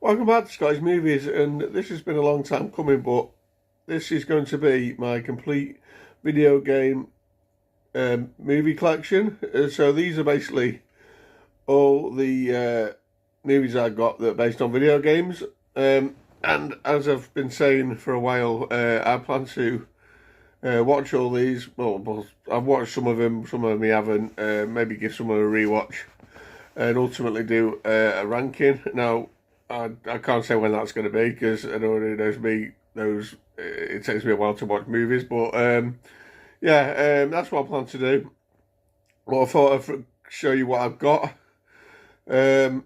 Welcome back to Scottish Movies, and this has been a long time coming, but this is going to be my complete video game movie collection. So these are basically all the movies I got that are based on video games. And as I've been saying for a while, I plan to watch all these. Well, I've watched some of them I haven't. Maybe give some of a rewatch, and ultimately do a ranking. Now, I can't say when that's going to be because I know it knows me. It takes me a while to watch movies, but that's what I plan to do. Well, I thought I'd show you what I've got, this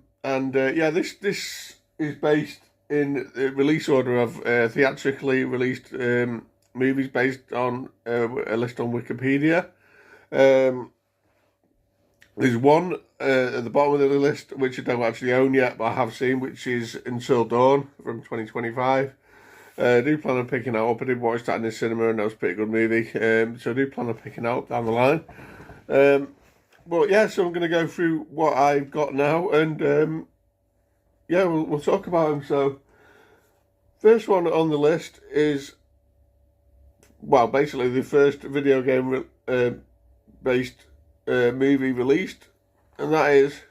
is based in the release order of theatrically released movies based on a list on Wikipedia. There's one at the bottom of the list which I don't actually own yet, but I have seen, which is Until Dawn from 2025. I do plan on picking that up. I did watch that in the cinema, and that was a pretty good movie. So I do plan on picking that up down the line. So I'm going to go through what I've got now, and we'll talk about them. So, first one on the list is, basically the first video game based movie released, and that is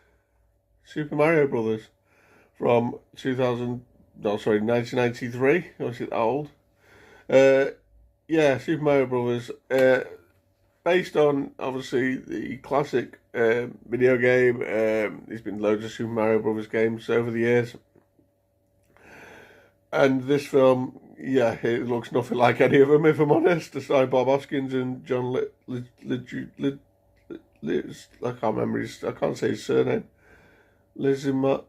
Super Mario Brothers from 1993. Obviously that old. Super Mario Brothers, based on obviously the classic video game. There's been loads of Super Mario Brothers games over the years, and this film, it looks nothing like any of them, if I'm honest. Starring Bob Hoskins and John I can't remember I can't say his surname. I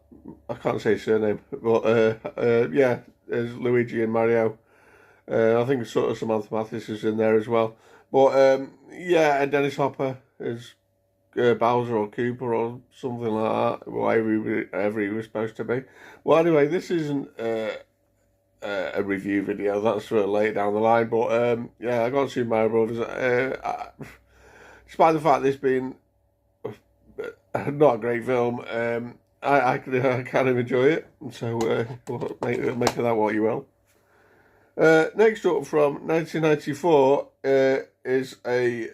can't say his surname, but there's Luigi and Mario. I think sort of Samantha Mathis is in there as well. But and Dennis Hopper is Bowser or Cooper or something like that, whatever he was supposed to be. Well, anyway, this isn't a review video. That's for later down the line. But I got Super Mario Brothers. Despite the fact this being not a great film, I kind of enjoy it. So make of that what you will. Next up, from 1994, is a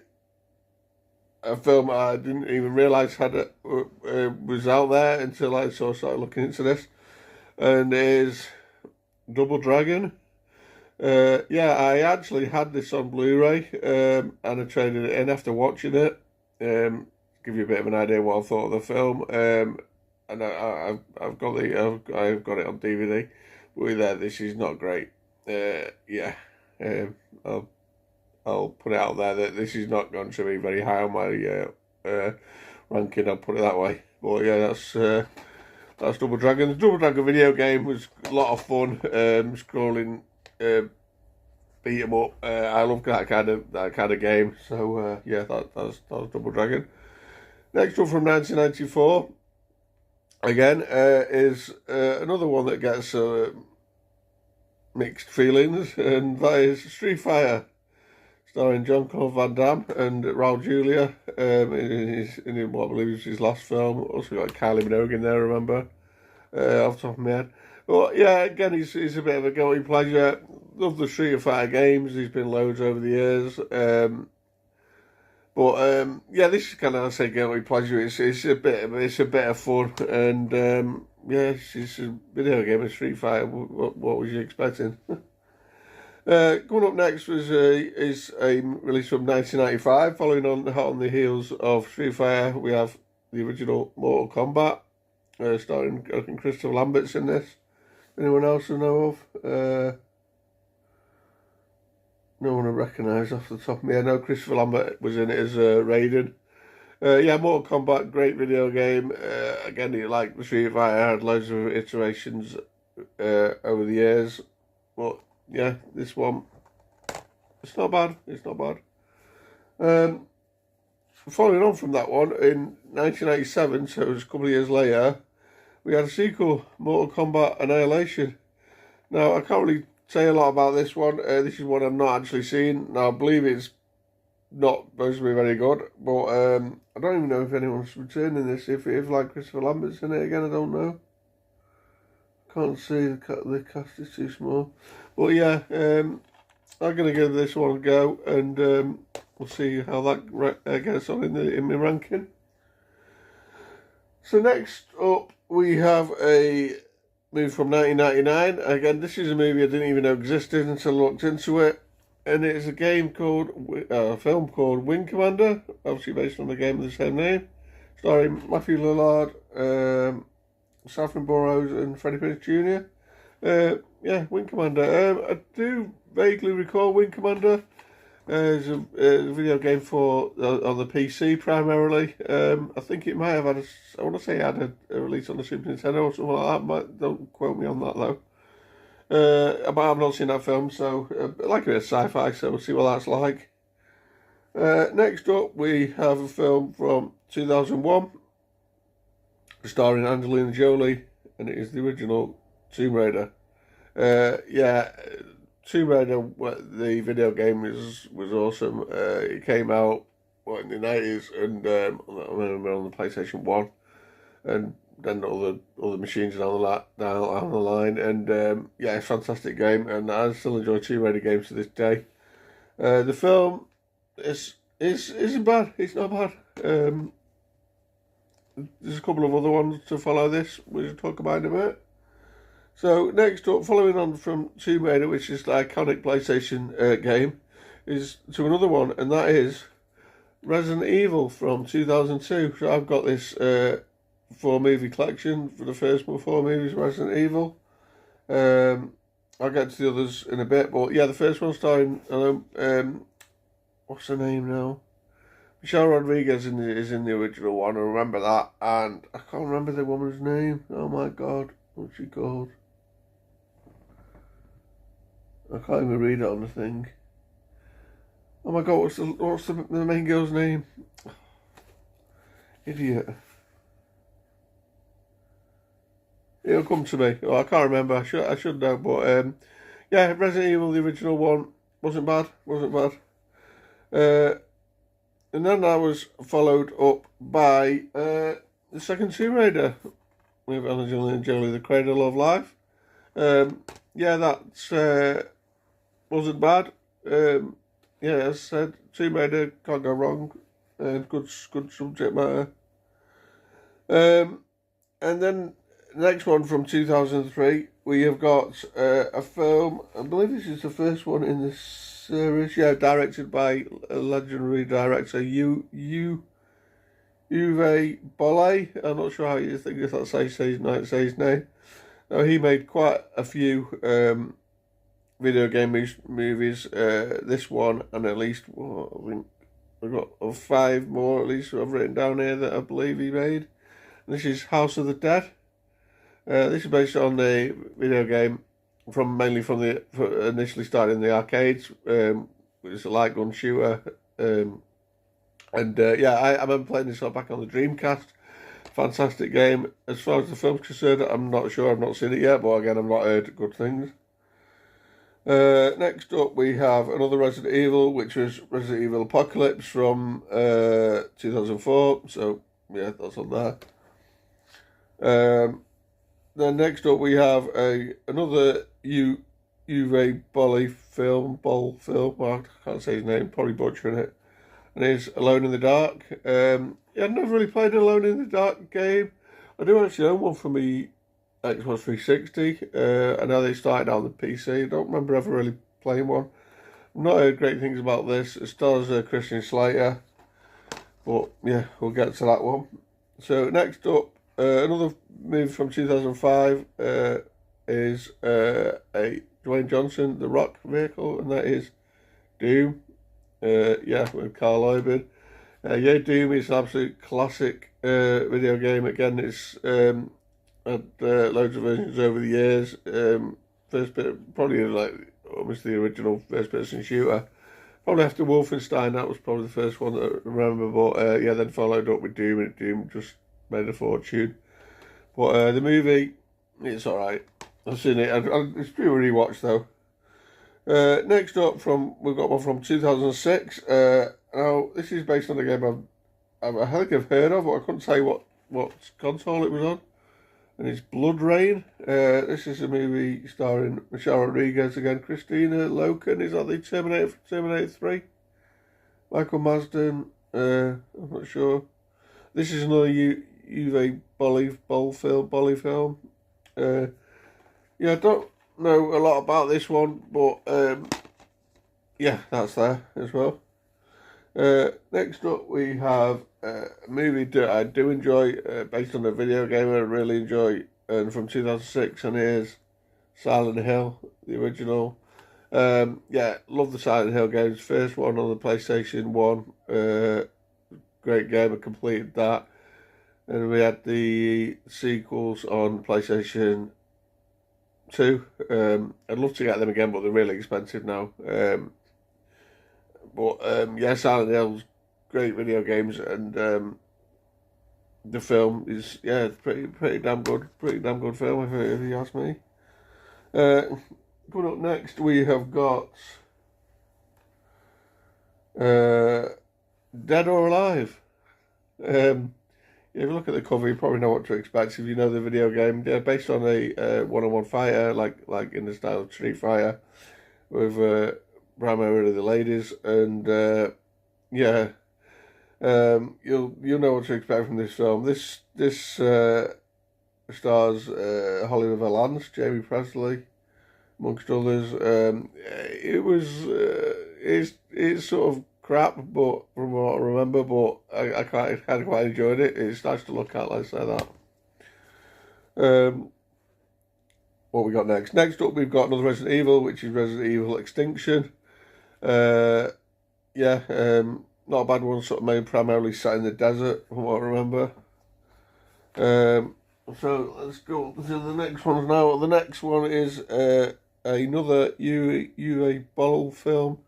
film I didn't even realise was out there until I started looking into this, and it is Double Dragon. I actually had this on Blu-ray, and I traded it in after watching it. Give you a bit of an idea what I thought of the film. And I've got it on DVD. But this is not great. I'll put it out there that this is not going to be very high on my ranking. I'll put it that way. But that's Double Dragon. The Double Dragon video game was a lot of fun. Scrolling. Beat 'em up. I love that kind of game. So that's Double Dragon. Next one, from 1994, again, is another one that gets mixed feelings, and that is Street Fighter, starring Jean-Claude Van Damme and Raul Julia. In what I believe is his last film. Also got Kylie Minogue in there, remember, off the top of my head. But again, he's a bit of a guilty pleasure. Love the Street Fighter games. There's been loads over the years. This is kind of, I say, guilty pleasure. It's a bit of fun, and it's a video game of Street Fighter. What was you expecting? Coming up next is a release from 1995, following hot on the heels of Street Fighter. We have the original Mortal Kombat, starring Christopher Lambert's in this. Anyone else I know of? No one I recognise off the top of me. I know Christopher Lambert was in it as Raiden. Mortal Kombat, great video game. Again, like the Street Fighter, had loads of iterations over the years. But this one, it's not bad. Following on from that one, in 1987, so it was a couple of years later, we had a sequel, Mortal Kombat Annihilation. Now, I can't really say a lot about this one. This is one I've not actually seen. Now, I believe it's not supposed to be very good, but I don't even know if anyone's returning this. If like Christopher Lambert's in it again, I don't know. can't see, the cast is too small. But yeah, I'm going to give this one a go, and we'll see how that gets on in my ranking. So next up, we have a movie from 1999. Again, this is a movie I didn't even know existed until I looked into it. And it's a film called Wing Commander, obviously based on the game of the same name, starring Matthew Lillard, Saffron Burrows, and Freddie Prinze Jr. Yeah, Wing Commander. I do vaguely recall Wing Commander as a video game for on the PC primarily. I think it might have had I want to say it had a release on the Super Nintendo or something like that. Don't quote me on that though. But I've not seen that film, so I like a bit of sci-fi, so we'll see what that's like. Next up, we have a film from 2001, starring Angelina Jolie, and it is the original Tomb Raider. Yeah, Tomb Raider, the video game was awesome. It came out in the 90s, and I remember on the PlayStation 1, and then other machines down the line, and yeah, it's a fantastic game, and I still enjoy Tomb Raider games to this day. The film isn't bad. It's not bad. There's a couple of other ones to follow this, we'll talk about in a bit. So next up, following on from Tomb Raider, which is the iconic PlayStation game, is to another one, and that is Resident Evil from 2002. So I've got this 4-movie collection for the first 4 movies, Resident Evil. I'll get to the others in a bit, but yeah, the first one starring what's her name now? Michelle Rodriguez is in the original one. I remember that, and I can't remember the woman's name. Oh my god, what's she called? I can't even read it on the thing. Oh my god, what's the main girl's name? Idiot. It'll come to me. Oh, I can't remember. I should know, but yeah, Resident Evil, the original one, wasn't bad. And then that was followed up by the second Tomb Raider with Angelina Jolie, The Cradle of Life. Yeah, that wasn't bad. Yeah, as I said, Tomb Raider can't go wrong. Good subject matter. And then the next one from 2003, we have got a film. I believe this is the first one in the series. Yeah, directed by a legendary director, Uwe Boll. I'm not sure how you think if that's how you say his name. Now, he made quite a few video game movies. This one and at least I think I've got 5 more at least I've written down here that I believe he made. And this is House of the Dead. This is based on the video game initially started in the arcades. It's a light gun shooter, and yeah, I remember playing this back on the Dreamcast. Fantastic game. As far as the film's concerned, I'm not sure. I've not seen it yet, but again, I've not heard good things. Next up, we have another Resident Evil, which was Resident Evil Apocalypse from 2004. So yeah, that's on there. Then next up we have another Uwe Boll film. I can't say his name, probably butchering it. And it's Alone in the Dark. Yeah, I've never really played an Alone in the Dark game. I do actually own one from the Xbox 360. I know they started out on the PC. I don't remember ever really playing one. I've not heard great things about this. It stars Christian Slater. But yeah, we'll get to that one. So next up, another movie from 2005 is a Dwayne Johnson, The Rock vehicle, and that is Doom. Yeah, with Carl Urban. Yeah, Doom is an absolute classic video game. Again, it's had loads of versions over the years. First bit, probably like almost the original first-person shooter. Probably after Wolfenstein, that was probably the first one that I remember. But yeah, then followed up with Doom, and Doom just made a fortune. But the movie, it's alright. I've seen it. It's pretty rewatched though. Next up, we've got one from 2006. Now this is based on a game I think I've heard of, but I couldn't say what console it was on. and it's Blood Rain. This is a movie starring Michelle Rodriguez again, Christina Loken. Is that the Terminator 3? Michael Marsden. I'm not sure. This is another Uwe Boll film. Yeah, I don't know a lot about this one, but yeah, that's there as well. Next up, we have a movie that I do enjoy, based on a video game I really enjoy, and from 2006, and it is Silent Hill, the original. Yeah, love the Silent Hill games. First one on the PlayStation 1. Great game, I completed that. And we had the sequels on PlayStation 2. I'd love to get them again, but they're really expensive now. Yeah, Silent Hill's great video games, and the film is pretty damn good, film if you ask me. Coming up next, we have got Dead or Alive. If you look at the cover, you probably know what to expect if you know the video game. They're based on a one-on-one fighter, like in the style of Street Fighter, with primarily the ladies, and yeah, you'll know what to expect from this film. This stars Hollywood Valance, Jamie Presley, amongst others. It's sort of crap, but from what I remember, but I kind of quite enjoyed it. It's nice to look at, let's say that. What we got next? Next up, we've got another Resident Evil, which is Resident Evil Extinction. Yeah, not a bad one, sort of made primarily set in the desert, from what I remember. So let's go to the next one now. The next one is another Uwe Boll film,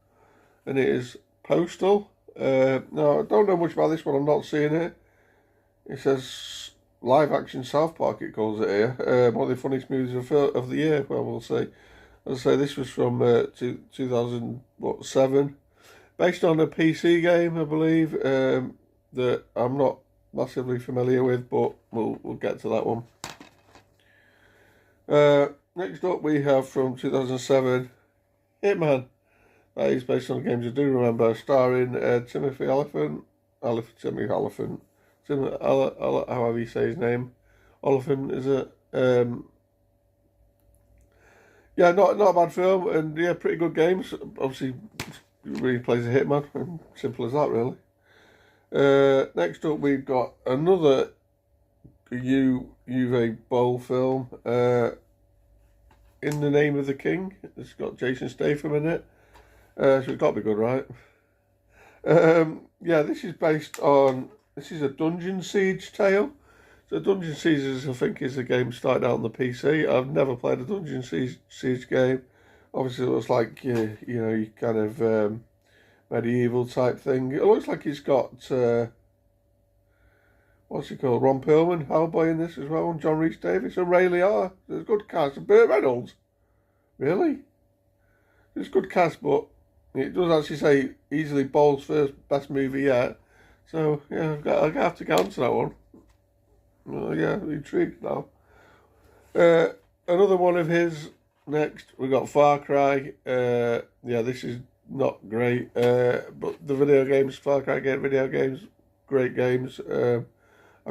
and it is Postal. Now, I don't know much about this one, I'm not seeing it. It says live action South Park, it calls it here. One of the funniest movies of the year, well, we'll see. As I say, this was from 2007, based on a PC game, I believe, that I'm not massively familiar with, but we'll get to that one. Next up, we have from 2007, Hitman. That is based on games I do remember, starring Timothy Olyphant, however you say his name. Olyphant, is it? Yeah, not a bad film, and yeah, pretty good games. Obviously, really plays a hitman, and simple as that, really. Next up, we've got another Uwe Boll film, In the Name of the King. It's got Jason Statham in it, so it's got to be good, right? Yeah, this is a Dungeon Siege tale. So Dungeon Siege, I think, is a game started out on the PC. I've never played a Dungeon Siege game. Obviously, it looks like you kind of medieval type thing. It looks like it's got what's he called? Ron Perlman, Hellboy in this as well, and John Rhys-Davies and Ray Liotta. There's a good cast. And Burt Reynolds, really? It's a good cast, but it does actually say easily Boll's first best movie yet. So yeah, I'll have to get onto that one. Yeah, I'm intrigued now. Another one of his next, we got Far Cry. Yeah, this is not great, but the video games, Far Cry video games, great games. I've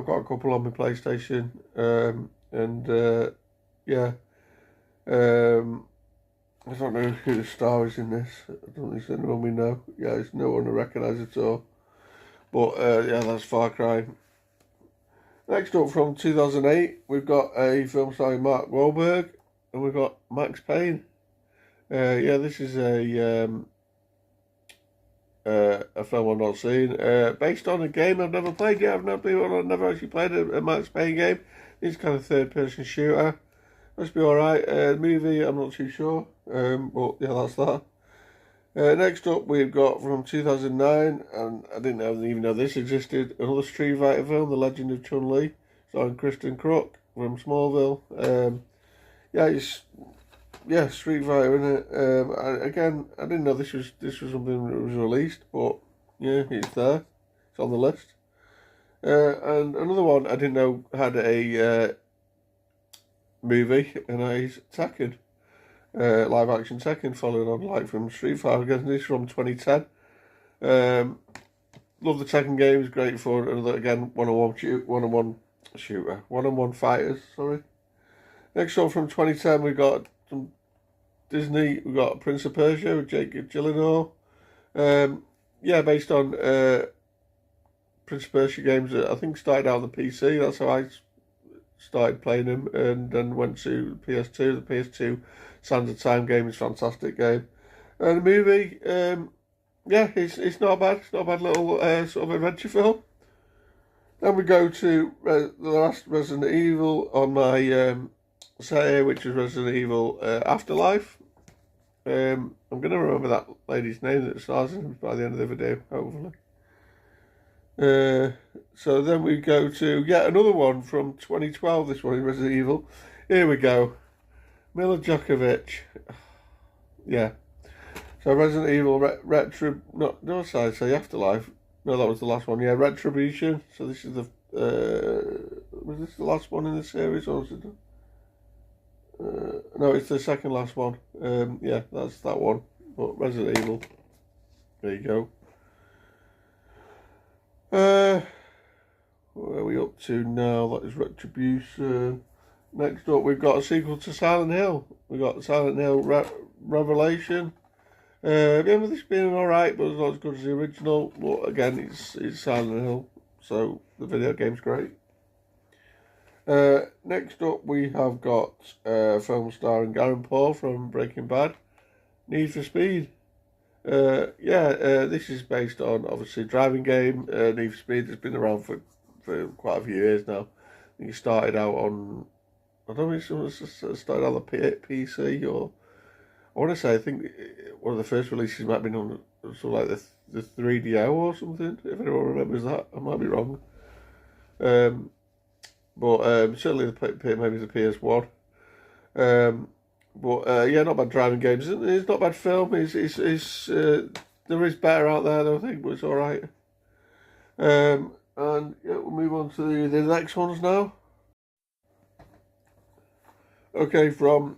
got a couple on my PlayStation, and yeah, I don't know who the star is in this. I don't think it's anyone we know. Yeah, it's no one I recognise at all. But yeah, that's Far Cry. Next up, from 2008, we've got a film starring Mark Wahlberg, and we've got Max Payne. Yeah, this is a film I've not seen. Based on a game I've never played yet. I've never actually played a Max Payne game. It's kind of third-person shooter. Must be alright. Movie, I'm not too sure. But yeah, that's that. Next up, we've got from 2009, and I didn't even know this existed, another Street Fighter film, The Legend of Chun-Li, starring Kristen Kruk from Smallville. Street Fighter, innit? Again, I didn't know this was something that was released, but yeah, it's there. It's on the list. And another one I didn't know had a movie, and that is Tekken. Live action Tekken, following on like from Street Fighter. Again, this from 2010. Love the Tekken games, great fun. And again, one-on-one fighters. Sorry. Next one from 2010, we got some Disney. We got Prince of Persia with Jake Gyllenhaal. Based on Prince of Persia games that I think started out on the PC. That's how I started playing them, and then went to the PS2. The PS2 Sands of Time game is a fantastic game. And the movie, it's not bad. It's not a bad little sort of adventure film. Then we go to the last Resident Evil on my set here, which is Resident Evil Afterlife. I'm going to remember that lady's name that stars in by the end of the video, hopefully. So then we go to yet another one from 2012, this one is Resident Evil. Here we go. Mila Djokovic. Yeah. So Resident Evil say Afterlife. No, that was the last one. Yeah, Retribution. So this is the was this the last one in the series, or was it? No, it's the second last one. Yeah, that's that one. But Resident Evil. There you go. Where are we up to now? That is Retribution. Next up, we've got a sequel to Silent Hill. We've got Silent Hill Revelation. Remember this being alright, but it's not as good as the original. But again, it's Silent Hill, so the video game's great. Next up, we have got a film starring Aaron Paul from Breaking Bad, Need for Speed. This is based on, obviously, driving game. Need for Speed has been around for quite a few years now. I think it started out on, I don't know if it started on the PC, or I want to say, I think one of the first releases might have been on sort of like the 3DO or something, if anyone remembers that. I might be wrong. Certainly maybe the PS1. Not bad driving games. It's not bad film. There is better out there, I think, but it's alright. We'll move on to the next ones now. Okay, from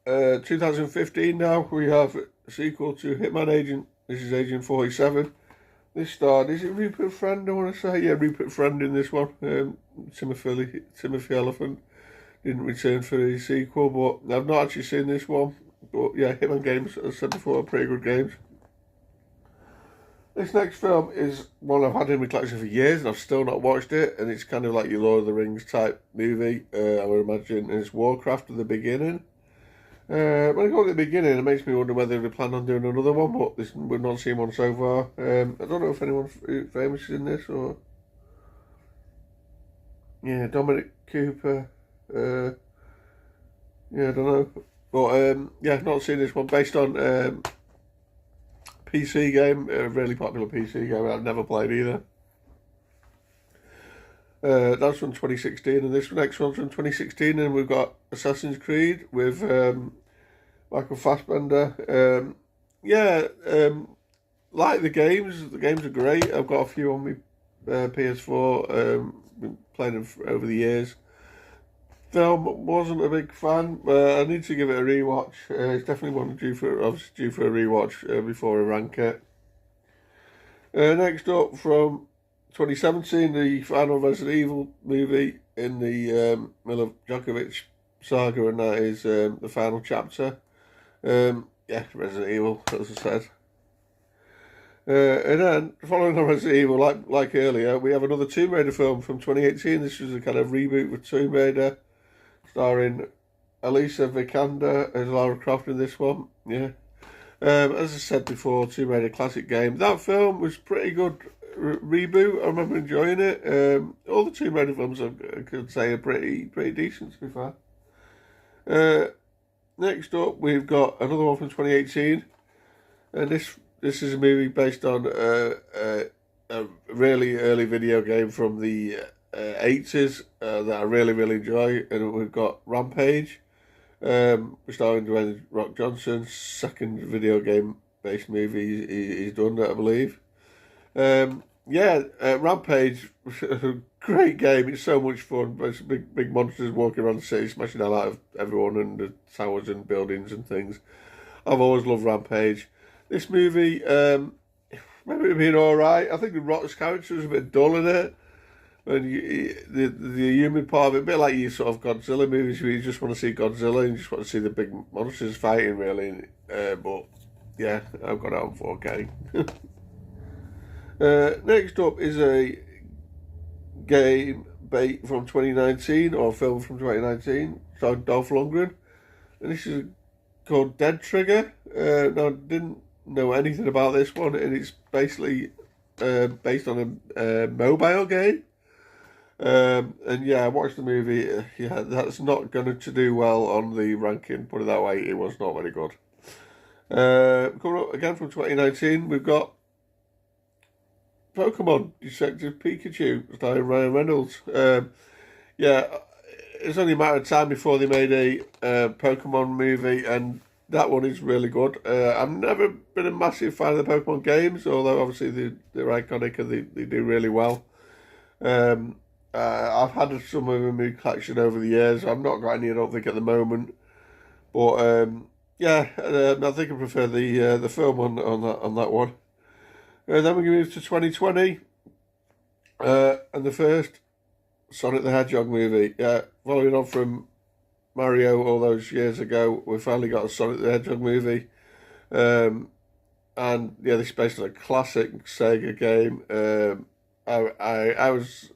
2015 now, we have a sequel to Hitman Agent. This is Agent 47. This starred, is it Rupert Friend, I want to say? Yeah, Rupert Friend in this one. Timothy Elephant didn't return for the sequel, but I've not actually seen this one. But yeah, Hitman games, as I said before, are pretty good games. This next film is one I've had in my collection for years and I've still not watched it, and it's kind of like your Lord of the Rings type movie, I would imagine. And it's Warcraft at the beginning. When I go at the beginning, it makes me wonder whether they plan on doing another one, but we've not seen one so far. I don't know if anyone famous is in this, or... Yeah, Dominic Cooper. I don't know. But, not seen this one. Based on PC game, a really popular PC game I've never played either. That's from 2016, and this next one's from 2016, and we've got Assassin's Creed with Michael Fassbender. Like the games are great. I've got a few on my PS4, been playing them over the years. Film, wasn't a big fan, but I need to give it a rewatch. It's definitely one due for a rewatch before I rank it. Next up, from 2017, the final Resident Evil movie in the Mila Djokovic saga, and that is the final chapter. Resident Evil, as I said. And then, following on Resident Evil, like earlier, we have another Tomb Raider film from 2018. This was a kind of reboot with Tomb Raider, starring Alicia Vikander as Lara Croft in this one. Yeah. As I said before, Tomb Raider classic game. That film was pretty good reboot. I remember enjoying it. All the Tomb Raider films, I could say, are pretty decent, to be fair. Next up, we've got another one from 2018, and this is a movie based on a really early video game from the 80s that I really enjoy, and we've got Rampage, starring Dwayne The Rock Johnson. Second video game based movie he's done that, I believe. yeah, Rampage, great game. It's so much fun. It's big monsters walking around the city, smashing the hell out of everyone and the towers and buildings and things. I've always loved Rampage. This movie, maybe it been all right. I think the Rock's character was a bit dull in it. And the human part of it, a bit like you sort of Godzilla movies where you just want to see Godzilla and you just want to see the big monsters fighting, really. But yeah, I've got it on 4K. Next up is a game from 2019, or a film from 2019, starring Dolph Lundgren. And this is called Dead Trigger. Now, I didn't know anything about this one, and it's basically based on a mobile game. And yeah, I watched the movie. Yeah, that's not going to do well on the ranking, put it that way. It was not very good. Coming up again from 2019, we've got Pokemon Detective Pikachu, starring Ryan Reynolds. Yeah, it's only a matter of time before they made a Pokemon movie, and that one is really good. I've never been a massive fan of the Pokemon games, although obviously they're iconic and they do really well. I've had some of them in collection over the years. I've not got any, I don't think, at the moment. But yeah, I think I prefer the film on that one. Then we move to 2020, and the first Sonic the Hedgehog movie. Following on from Mario all those years ago, we finally got a Sonic the Hedgehog movie. And yeah, this is based on a classic Sega game. I was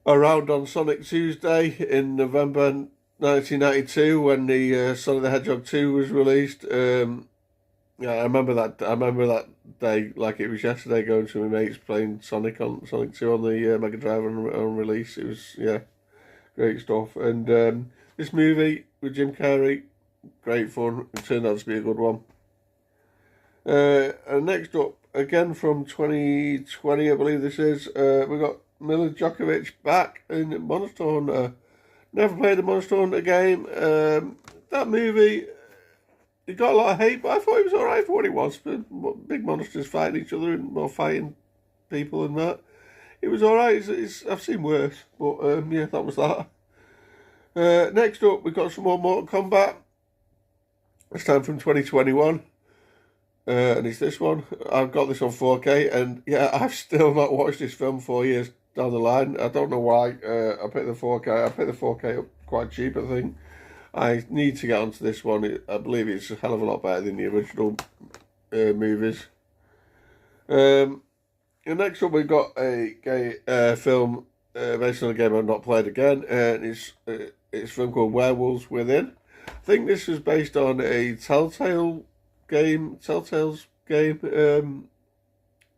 around on Sonic Tuesday in November 1992 when the Sonic the Hedgehog 2 was released. Yeah, I remember that day like it was yesterday, going to my mates playing Sonic 2 on the Mega Drive on release. It was, yeah, great stuff. And this movie with Jim Carrey, great fun. It turned out to be a good one. And next up, again from 2020, I believe this is, we got Mila Djokovic back in Monster Hunter. Never played a Monster Hunter game. That movie, it got a lot of hate, but I thought it was alright for what it was. Big monsters fighting each other and more fighting people and that. It was alright. I've seen worse, but yeah, that was that. Next up, we've got some more Mortal Kombat. This time from 2021. And it's this one. I've got this on 4K, and yeah, I've still not watched this film 4 years down the line. I don't know why. I picked the 4K. I picked the 4K up quite cheap, I think. I need to get onto this one. I believe it's a hell of a lot better than the original movies. And next up, we've got a film based on a game I've not played again, and it's a film called Werewolves Within. I think this was based on a Telltale's game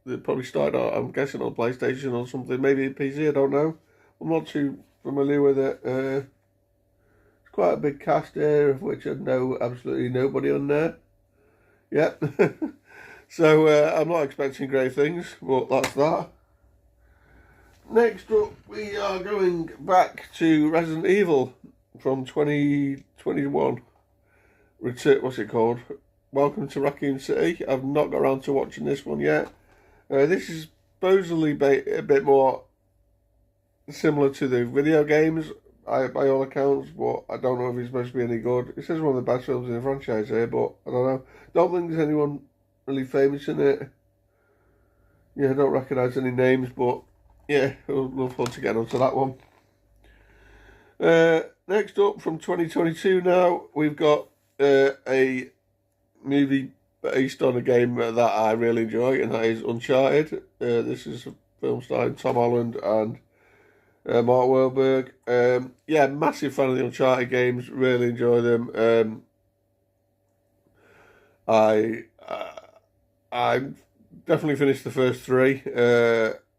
that probably started out, I'm guessing, on PlayStation or something, maybe PC, I don't know. I'm not too familiar with it. It's quite a big cast here, of which I know absolutely nobody on there. Yep. So I'm not expecting great things, but that's that. Next up, we are going back to Resident Evil from 2021. What's it called? Welcome to Raccoon City. I've not got around to watching this one yet. This is supposedly a bit more similar to the video games, by all accounts, but I don't know if it's supposed to be any good. It says one of the best films in the franchise here, but I don't know. Don't think there's anyone really famous in it. Yeah, I don't recognise any names, but yeah, we'll look forward to getting onto that one. Next up, from 2022 now, we've got a movie based on a game that I really enjoy, and that is Uncharted. This is a film starring Tom Holland and Mark Wahlberg. Yeah, massive fan of the Uncharted games. Really enjoy them. I definitely finished the first three.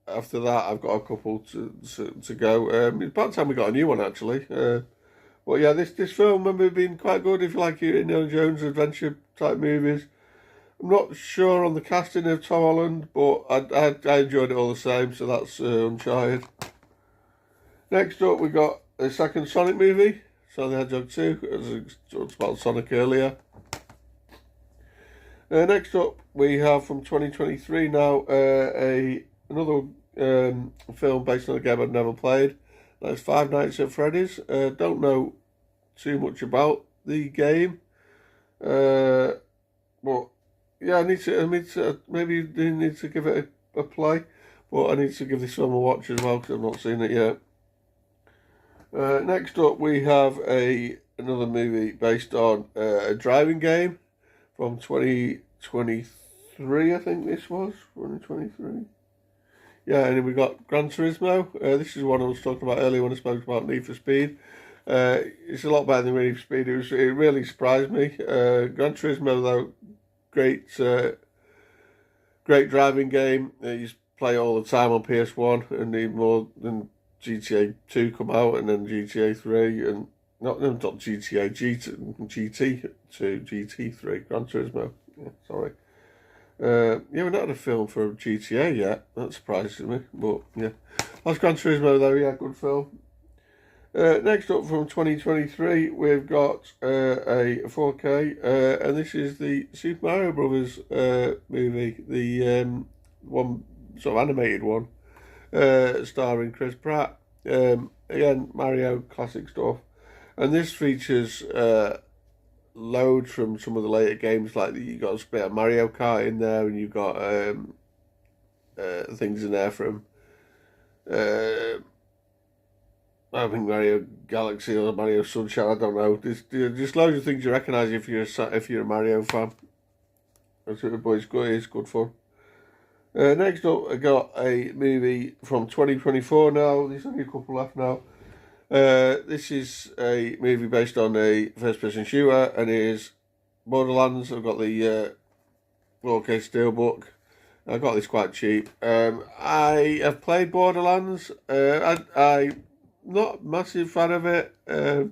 After that, I've got a couple to go. It's about time we got a new one, actually. But yeah, this film, I remember, being quite good if you like your Indiana Jones adventure type movies. I'm not sure on the casting of Tom Holland, but I enjoyed it all the same, so that's Uncharted. Next up, we got a second Sonic movie, Sonic the Hedgehog 2, as I talked about Sonic earlier. Next up, we have from 2023 now another film based on a game I've never played. That's Five Nights at Freddy's. Don't know too much about the game, but yeah, I need to maybe need to give it a play, but I need to give this film a watch as well because I've not seen it yet. Next up, we have another movie based on a driving game from 2023, I think this was 2023. Yeah, and then we got Gran Turismo. This is one I was talking about earlier when I spoke about Need for Speed. It's a lot better than Need for Speed. It really surprised me. Gran Turismo, though, great driving game. You play all the time on PS1, and even more than GTA 2 come out, and then GTA 3, and not GTA, GT2, GT3, Gran Turismo. Yeah, sorry. Yeah, we've not had a film for GTA yet. That surprises me, but yeah. That's Gran Turismo, though. Yeah, good film. Next up from 2023, we've got a 4K, and this is the Super Mario Brothers movie, the one sort of animated one, starring Chris Pratt. Again, Mario classic stuff, and this features loads from some of the later games. Like you got a bit of Mario Kart in there, and you've got things in there from I think Mario Galaxy or Mario Sunshine. I don't know. There's loads of things you recognise if you're a Mario fan. But it's good. It's good fun. Next up, I got a movie from 2024 now. There's only a couple left now. This is a movie based on a first-person shooter, and it is Borderlands. I've got the 4K Steelbook. I got this quite cheap. I have played Borderlands. I'm not a massive fan of it. I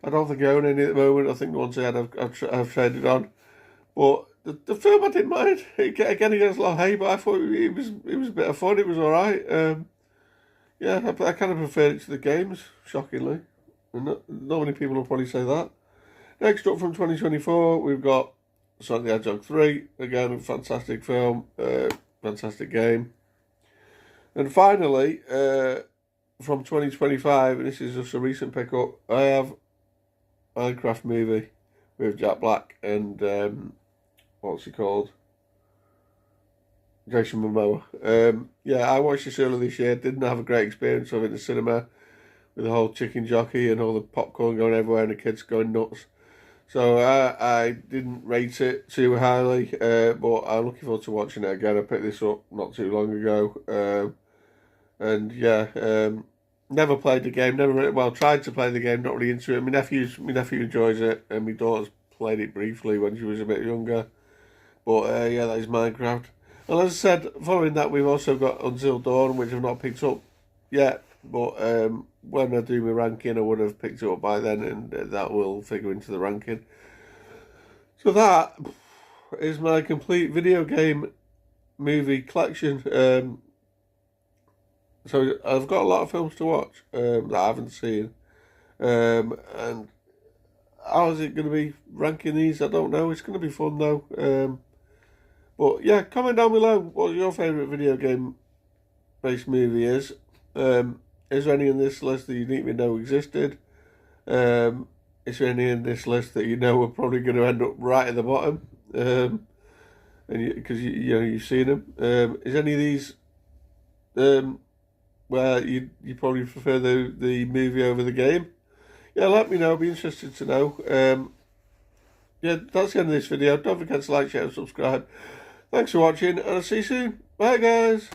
don't think I own any at the moment. I think the ones I had I've traded on. But the film I didn't mind. Again, it gets a lot of hate, but I thought it was a bit of fun. It was alright. Yeah, I kind of preferred it to the games, shockingly. And not many people will probably say that. Next up from 2024, we've got Sonic the Hedgehog 3. Again, a fantastic film, fantastic game. And finally, from 2025, and this is just a recent pickup, I have Minecraft movie with Jack Black and what's he called? Jason Momoa. Yeah, I watched this earlier this year. Didn't have a great experience of it in the cinema with the whole chicken jockey and all the popcorn going everywhere and the kids going nuts. So I didn't rate it too highly, but I'm looking forward to watching it again. I picked this up not too long ago, and yeah, never played the game. Tried to play the game. Not really into it. My nephew enjoys it, and my daughter's played it briefly when she was a bit younger. But yeah, that is Minecraft. And as I said, following that, we've also got Until Dawn, which I've not picked up yet. But when I do my ranking, I would have picked it up by then, and that will figure into the ranking. So that is my complete video game movie collection. So I've got a lot of films to watch that I haven't seen. And how is it going to be ranking these? I don't know. It's going to be fun though. But yeah, comment down below what your favourite video game based movie is. Is there any in this list that you didn't even know existed? Is there any in this list that you know are probably going to end up right at the bottom? And because you know you've seen them. Is any of these where you probably prefer the movie over the game? Yeah, let me know. I'd be interested to know. Yeah, that's the end of this video. Don't forget to like, share, and subscribe. Thanks for watching, and I'll see you soon. Bye, guys.